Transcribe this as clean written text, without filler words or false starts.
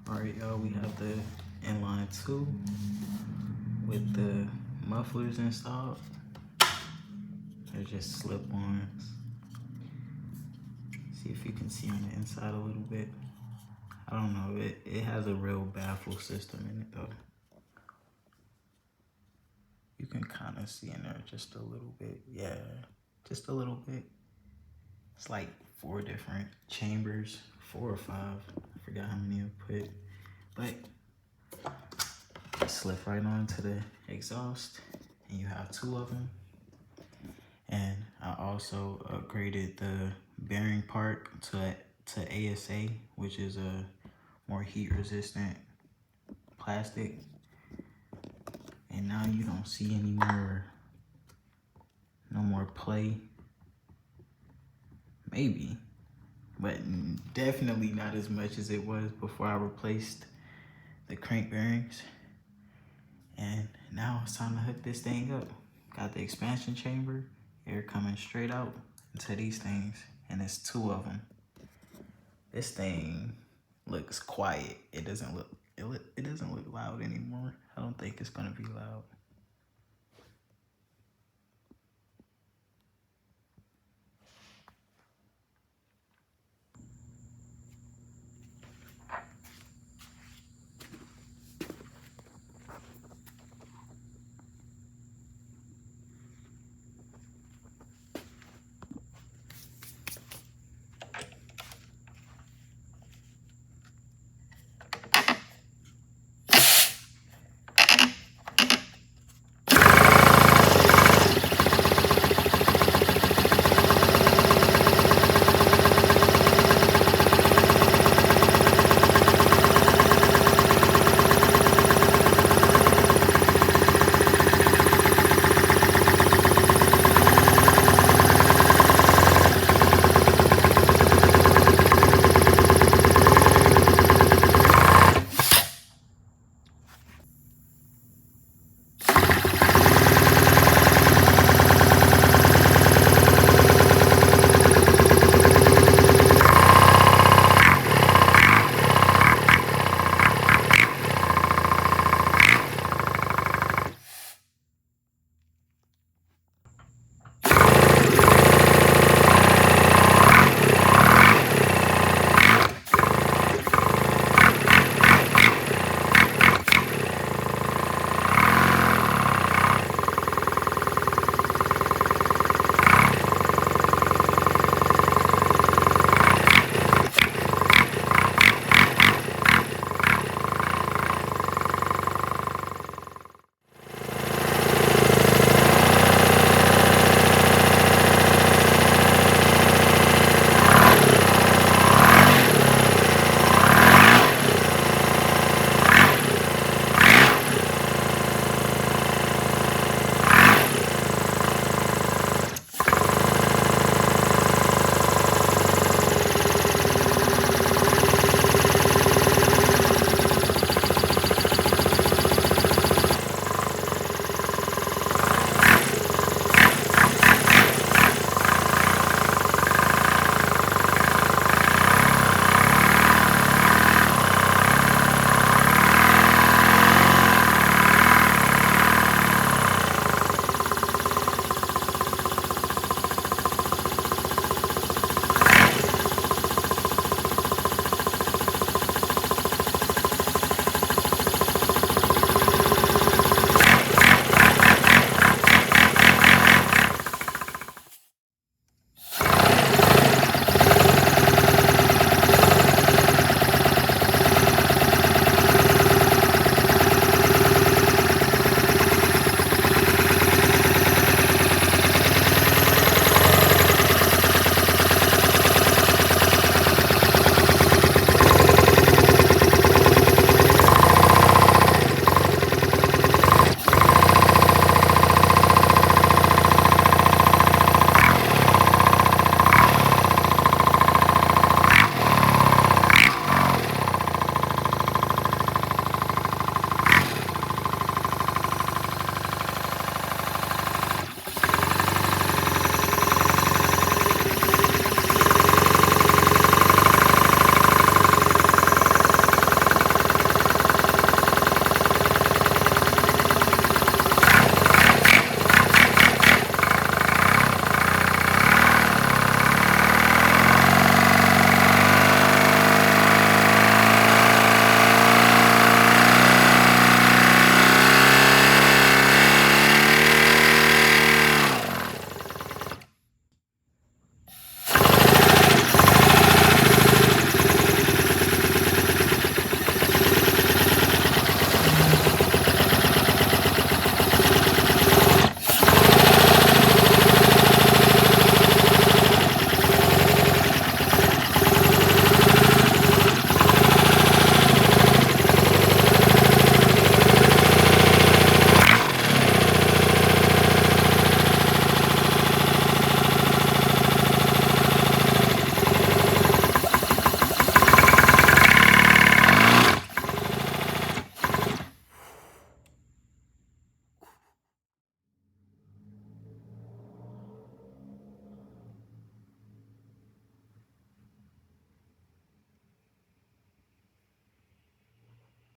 Alright, y'all, we have the Inline 2 with the mufflers installed. They're just slip-ons. See if you can see on the inside a little bit. I don't know, it has a real baffle system in it though. You can kind of see in there just a little bit. Yeah, just a little bit. It's like 4 different chambers, 4 or 5. I forgot how many I put, but slip right onto the exhaust, and you have 2 of them. And I also upgraded the bearing part to ASA, which is a more heat resistant plastic. And now you don't see any more, no more play. Maybe, but definitely not as much as it was before I replaced the crank bearings. And now it's time to hook this thing up. Got the expansion chamber, air coming straight out into these things, and it's 2 of them. This thing looks quiet. It doesn't look loud anymore. I don't think it's gonna be loud.